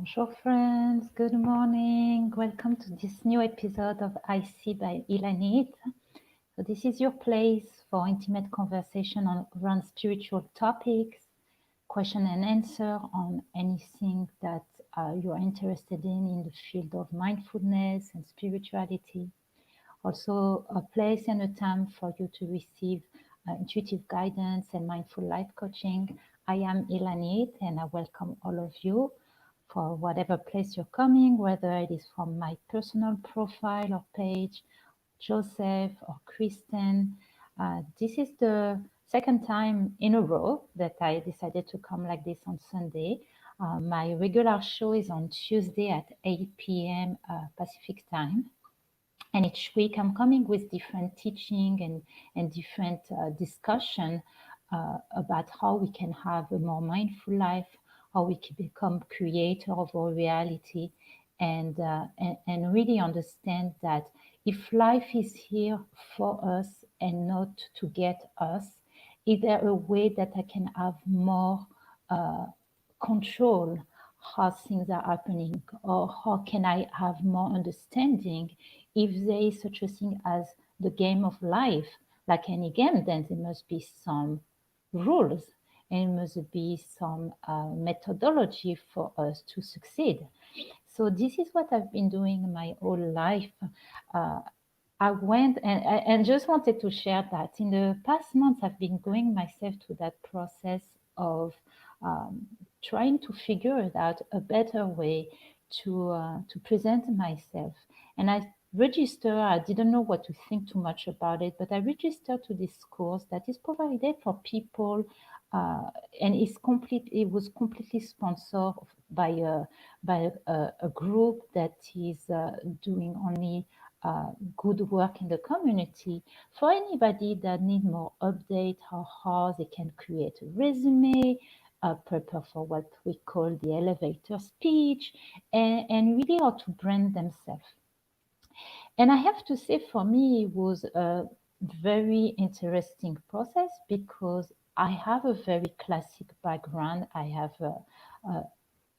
Bonjour friends, good morning. Welcome to this new episode of I See by Ilanit. So this is your place for intimate conversation around spiritual topics, question and answer on anything that you're interested in the field of mindfulness and spirituality. Also a place and a time for you to receive intuitive guidance and mindful life coaching. I am Ilanit and I welcome all of you for whatever place you're coming, whether it is from my personal profile or page, Joseph or Kristen. This is the second time in a row that I decided to come like this on Sunday. My regular show is on Tuesday at 8 p.m. Pacific time. And each week I'm coming with different teaching and different discussion about how we can have a more mindful life, how we can become creator of our reality, and really understand that if life is here for us and not to get us, is there a way that I can have more uh, control how things are happening, or how can I have more understanding if there is such a thing as the game of life? Like any game, then there must be some rules and must be some methodology for us to succeed. So this is what I've been doing my whole life. uh, I went and just wanted to share that in the past months I've been going myself to that process of um, trying to figure it out a better way to present myself. And I register. I didn't know what to think too much about it, but I registered to this course that is provided for people, uh, and it was completely sponsored by a group that is doing only good work in the community for anybody that need more update or how they can create a resume, prepare for what we call the elevator speech, and really how to brand themselves. And I have to say, for me, it was a very interesting process because I have a very classic background. I have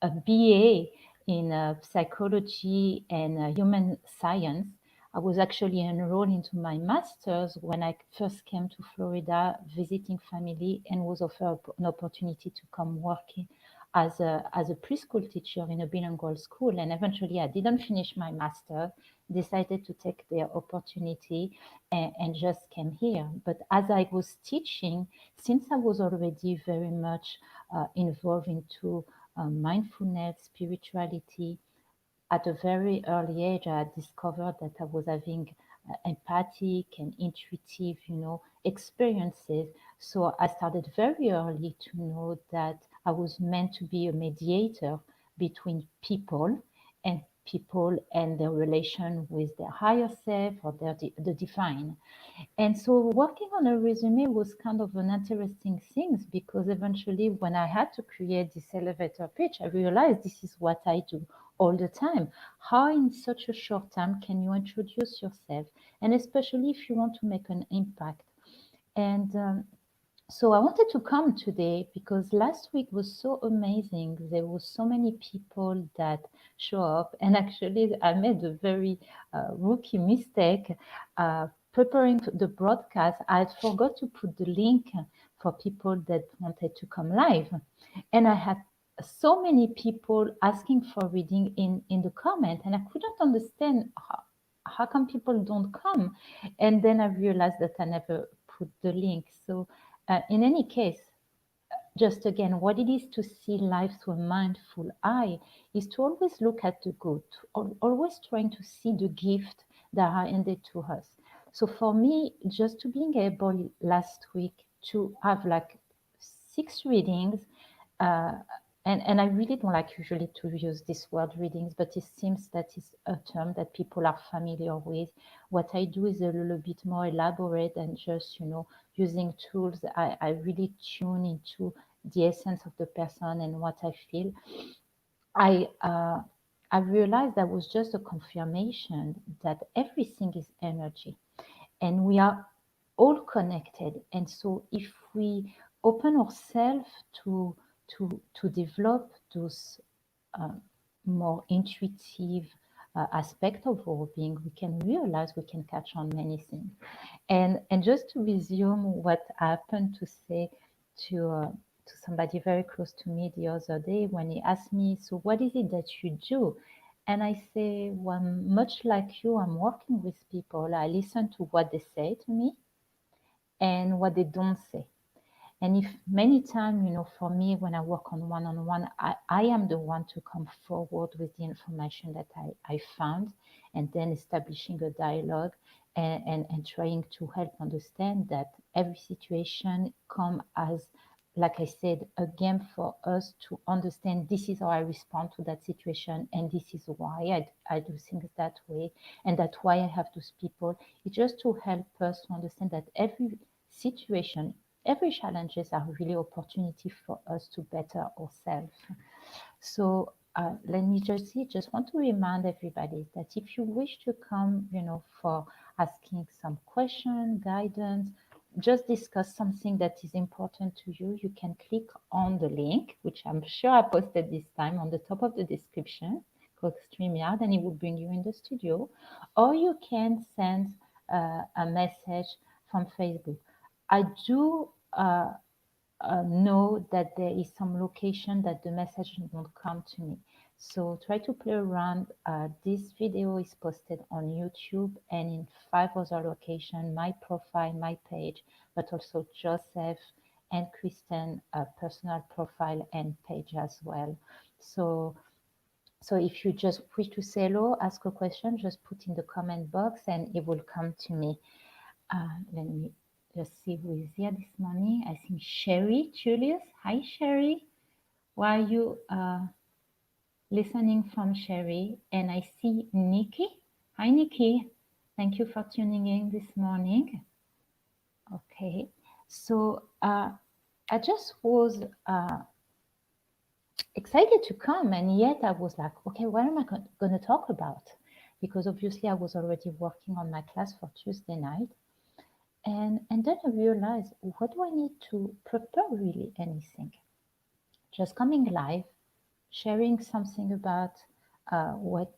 a BA in psychology and human science. I was actually enrolled into my master's when I first came to Florida visiting family and was offered an opportunity to come working as a preschool teacher in a bilingual school. And eventually I didn't finish my master, decided to take the opportunity and just came here. But as I was teaching, since I was already very much involved into mindfulness, spirituality, at a very early age, I discovered that I was having empathic and intuitive, experiences. So I started very early to know that I was meant to be a mediator between and people and their relation with their higher self or the divine. And so working on a resume was kind of an interesting thing because eventually when I had to create this elevator pitch, I realized this is what I do all the time. How in such a short time can you introduce yourself? And especially if you want to make an impact. And so I wanted to come today because last week was so amazing. There were so many people that show up, and actually I made a very rookie mistake. Preparing the broadcast, I forgot to put the link for people that wanted to come live, and I had so many people asking for reading in the comment, and I couldn't understand how come people don't come. And then I realized that I never put the link. So in any case, just again, what it is to see life through a mindful eye is to always look at the good, always trying to see the gift that are ended to us. So for me, just to being able last week to have like 6 readings, uh, and I really don't like usually to use this word readings, but it seems that is a term that people are familiar with. What I do is a little bit more elaborate than just, using tools. I really tune into the essence of the person and what I feel. I uh, I realized that was just a confirmation that everything is energy and we are all connected. And so if we open ourselves to to develop those more intuitive aspect of our being, we can realize we can catch on many things. And just to resume what happened to say to somebody very close to me the other day when he asked me, so what is it that you do? And I say, well, much like you, I'm working with people. I listen to what they say to me and what they don't say. And if many times, for me, when I work on one-on-one, I am the one to come forward with the information that I found, and then establishing a dialogue and trying to help understand that every situation come as, like I said, a game for us to understand this is how I respond to that situation, and this is why I do things that way, and that's why I have those people. It's just to help us to understand that every situation, every challenges are really opportunity for us to better ourselves. So let me just want to remind everybody that if you wish to come, for asking some question, guidance, just discuss something that is important to you, you can click on the link, which I'm sure I posted this time on the top of the description, called StreamYard, and it will bring you in the studio. Or you can send a message from Facebook. I do know that there is some location that the message won't come to me. So try to play around. This video is posted on YouTube and in 5 other locations, my profile, my page, but also Joseph and Kristen personal profile and page as well. So if you just wish to say hello, ask a question, just put in the comment box and it will come to me. Let me just see who is here this morning. I think Sherry Julius. Hi, Sherry. Why are you listening from Sherry? And I see Nikki. Hi, Nikki. Thank you for tuning in this morning. Okay. So I just was excited to come, and yet I was like, okay, what am I going to talk about? Because obviously I was already working on my class for Tuesday night. And then I realized, what do I need to prepare really anything? Just coming live, sharing something about what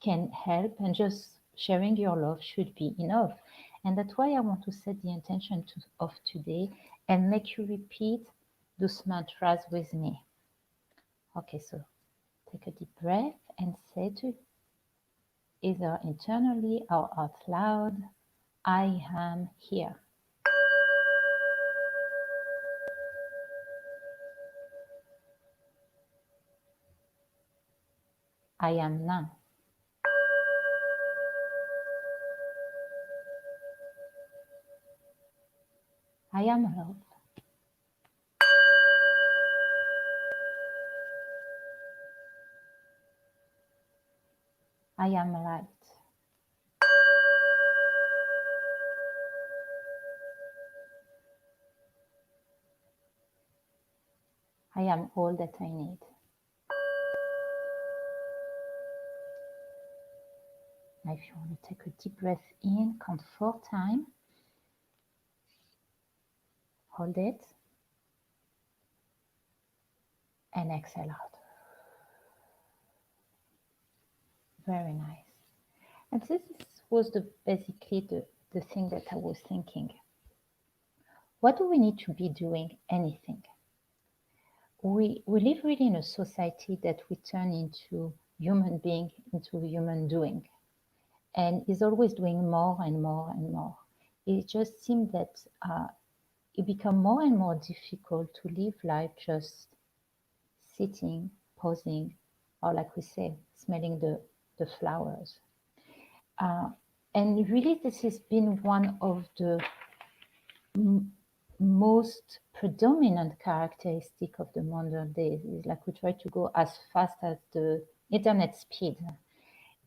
can help, and just sharing your love should be enough. And that's why I want to set the intention of today and make you repeat those mantras with me. Okay, so take a deep breath and say to either internally or out loud, I am here. I am now. I am love. I am light. I am all that I need. Now, if you want to take a deep breath in, count 4 times. Hold it. And exhale out. Very nice. And this was basically the thing that I was thinking. What do we need to be doing? Anything. We live really in a society that we turn into human being, into human doing, and is always doing more and more and more. It just seems that it becomes more and more difficult to live life just sitting, pausing, or like we say, smelling the flowers. And really, this has been one of the most predominant characteristic of the modern days. Is like we try to go as fast as the internet speed,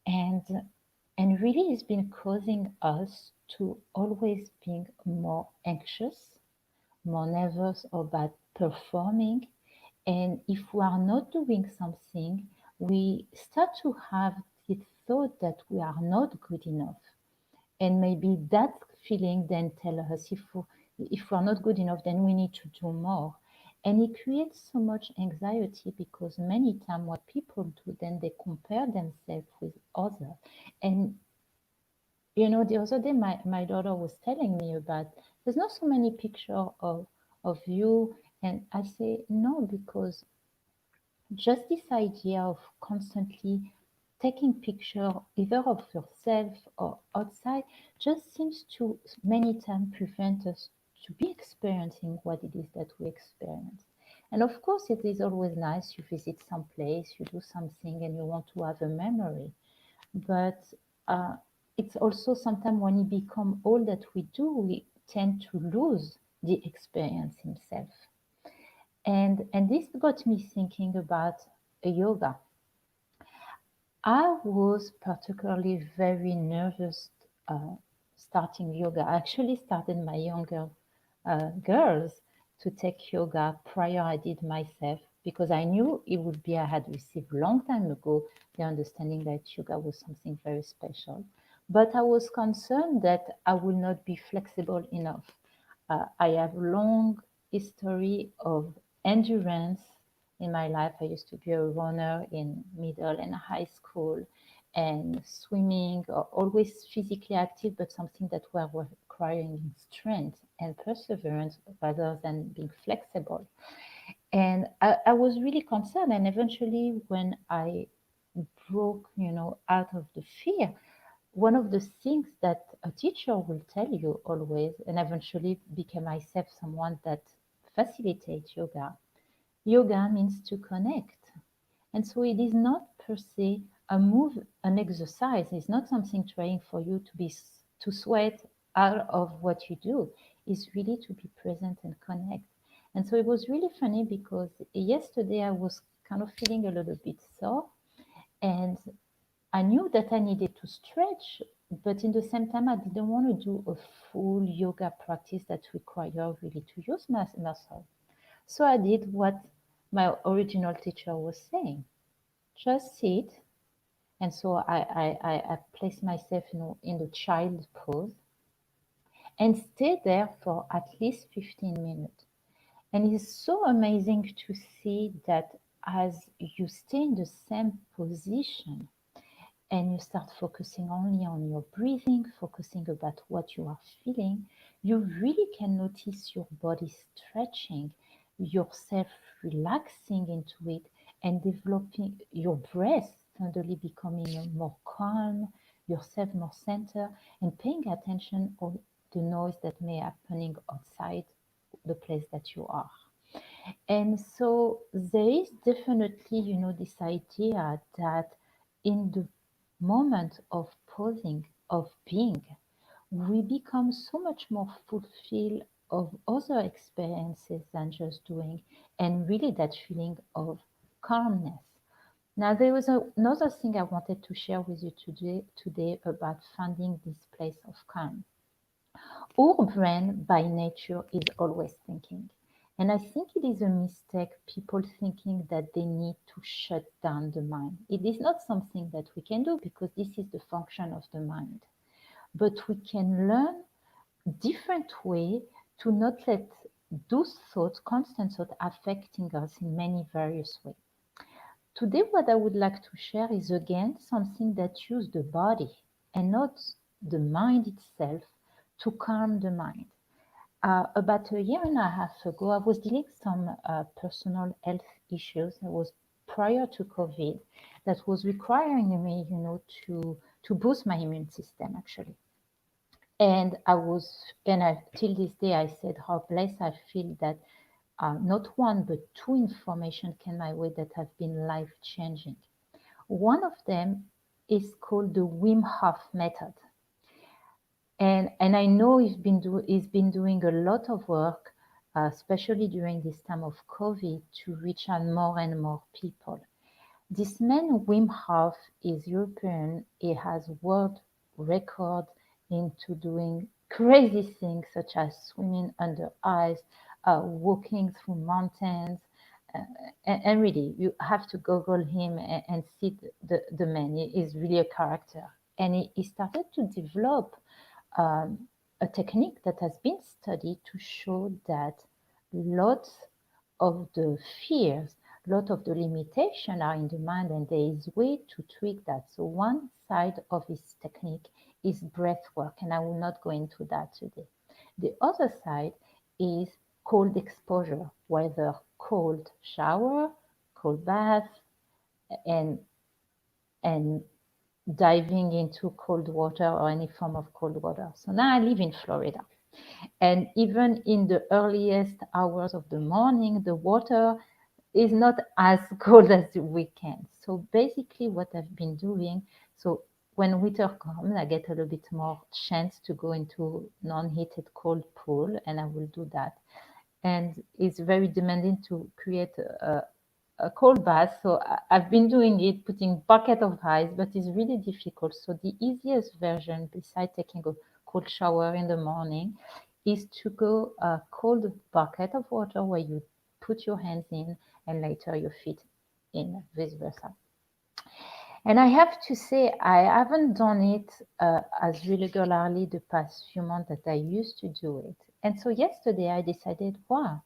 and really it's been causing us to always being more anxious, more nervous about performing. And if we are not doing something, we start to have the thought that we are not good enough. And maybe that feeling then tell us if we're not good enough, then we need to do more. And it creates so much anxiety because many times what people do, then they compare themselves with others. And the other day my daughter was telling me about there's not so many pictures of you, and I say no, because just this idea of constantly taking picture either of yourself or outside just seems to many times prevent us to be experiencing what it is that we experience. And of course it is always nice, you visit some place, you do something and you want to have a memory, but uh, it's also sometimes when it become all that we do, we tend to lose the experience himself. And this got me thinking about yoga. I was particularly very nervous uh, starting yoga. I actually started my younger girls to take yoga prior I did myself, because I knew it would be, I had received long time ago the understanding that yoga was something very special. But I was concerned that I would not be flexible enough. I have long history of endurance in my life. I used to be a runner in middle and high school, and swimming, always physically active, but something that were requiring strength and perseverance rather than being flexible. And I was really concerned. And eventually, when I broke, out of the fear, one of the things that a teacher will tell you always, and eventually became myself someone that facilitates yoga. Yoga means to connect. And so it is not per se a move, an exercise. It's not something trying for you to be to sweat out of what you do. It's really to be present and connect. And so it was really funny because yesterday I was kind of feeling a little bit sore, and I knew that I needed to stretch, but in the same time, I didn't want to do a full yoga practice that required really to use my muscle. So I did what my original teacher was saying: just sit. And so I placed myself, in the child pose and stay there for at least 15 minutes. And it's so amazing to see that as you stay in the same position, and you start focusing only on your breathing, focusing about what you are feeling, you really can notice your body stretching, yourself relaxing into it, and developing your breath suddenly becoming more calm, yourself more center, and paying attention of the noise that may happening outside the place that you are. And so there is definitely, this idea that in the moment of pausing, of being, we become so much more fulfilled of other experiences than just doing, and really that feeling of calmness. Now, there was another thing I wanted to share with you today about finding this place of calm. Our brain by nature is always thinking. And I think it is a mistake, people thinking that they need to shut down the mind. It is not something that we can do because this is the function of the mind. But we can learn different way to not let those thoughts, constant thoughts, affecting us in many various ways. Today, what I would like to share is again something that uses the body and not the mind itself to calm the mind. About a year and a half ago, I was dealing with some personal health issues. I was prior to COVID that was requiring me, to boost my immune system actually. And till this day, I said how blessed I feel that not one but two information came my way that have been life changing. One of them is called the Wim Hof method. And I know he's been doing a lot of work, especially during this time of COVID, to reach out more and more people. This man Wim Hof is European. He has world record into doing crazy things such as swimming under ice, walking through mountains. And really, you have to Google him and see the man. He is really a character. And he started to develop um, a technique that has been studied to show that lots of the fears, a lot of the limitation are in the mind, and there is way to tweak that. So one side of this technique is breath work, and I will not go into that today. The other side is cold exposure, whether cold shower, cold bath, and diving into cold water or any form of cold water. So now I live in Florida. And even in the earliest hours of the morning, the water is not as cold as the weekend. So basically what I've been doing, so when winter comes, I get a little bit more chance to go into non-heated cold pool, and I will do that. And it's very demanding to create a cold bath. So I've been doing it, putting bucket of ice, but it's really difficult. So the easiest version, besides taking a cold shower in the morning, is to go a cold bucket of water where you put your hands in and later your feet in, vice versa. And I have to say, I haven't done it as regularly the past few months that I used to do it. And so yesterday I decided, wow,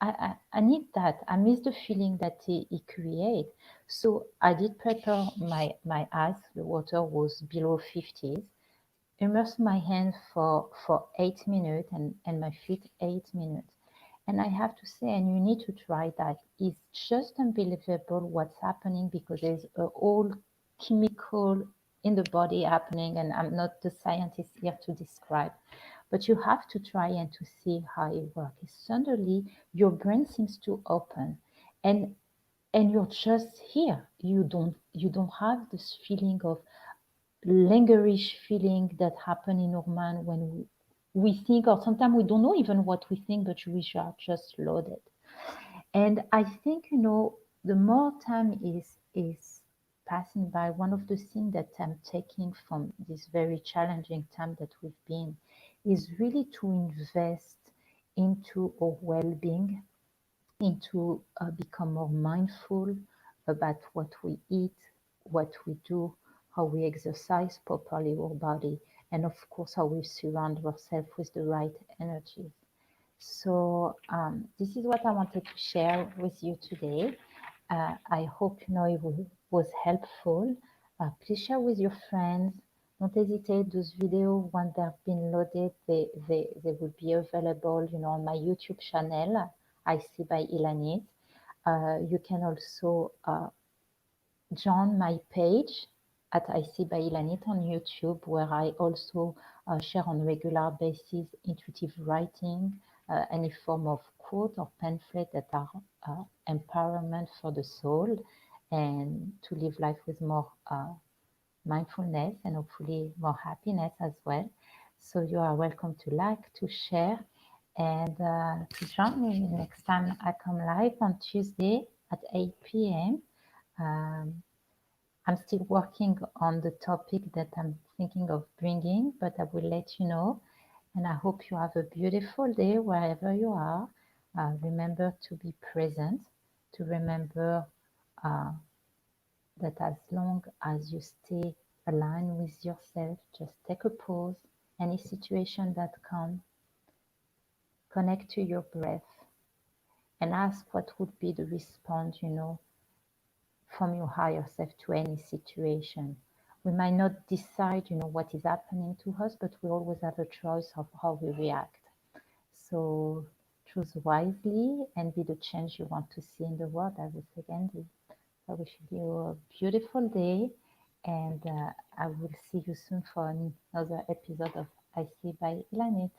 I need that. I miss the feeling that it creates. So I did prepare my eyes. The water was below 50s. Immerse my hands for 8 minutes and my feet 8 minutes. And I have to say, and you need to try that. It's just unbelievable what's happening, because there's a whole chemical in the body happening, and I'm not the scientist here to describe. But you have to try and to see how it works. Suddenly, your brain seems to open, and you're just here. You don't have this feeling of langorish feeling that happen in our mind when we think, or sometimes we don't know even what we think, but we are just loaded. And I think, the more time is passing by, one of the things that I'm taking from this very challenging time that we've been is really to invest into our well-being, into become more mindful about what we eat, what we do, how we exercise properly our body, and of course how we surround ourselves with the right energy. So this is what I wanted to share with you today. I hope it was helpful. Please share with your friends. Don't hesitate. Those videos, once they've been loaded, they will be available, on my YouTube channel, I See by Ilanit. You can also join my page at I See by Ilanit on YouTube, where I also share on regular basis intuitive writing, any form of quote or pamphlet that are empowerment for the soul, and to live life with more mindfulness and hopefully more happiness as well. So you are welcome to like, to share, and to join me next time I come live on Tuesday at 8 p.m. I'm still working on the topic that I'm thinking of bringing, but I will let you know. And I hope you have a beautiful day wherever you are. Remember to be present, to remember that as long as you stay aligned with yourself, just take a pause. Any situation that comes, connect to your breath and ask what would be the response, from your higher self to any situation. We might not decide, what is happening to us, but we always have a choice of how we react. So choose wisely and be the change you want to see in the world, as I said, Andy. I wish you a beautiful day, and I will see you soon for another episode of I See by Ilanit.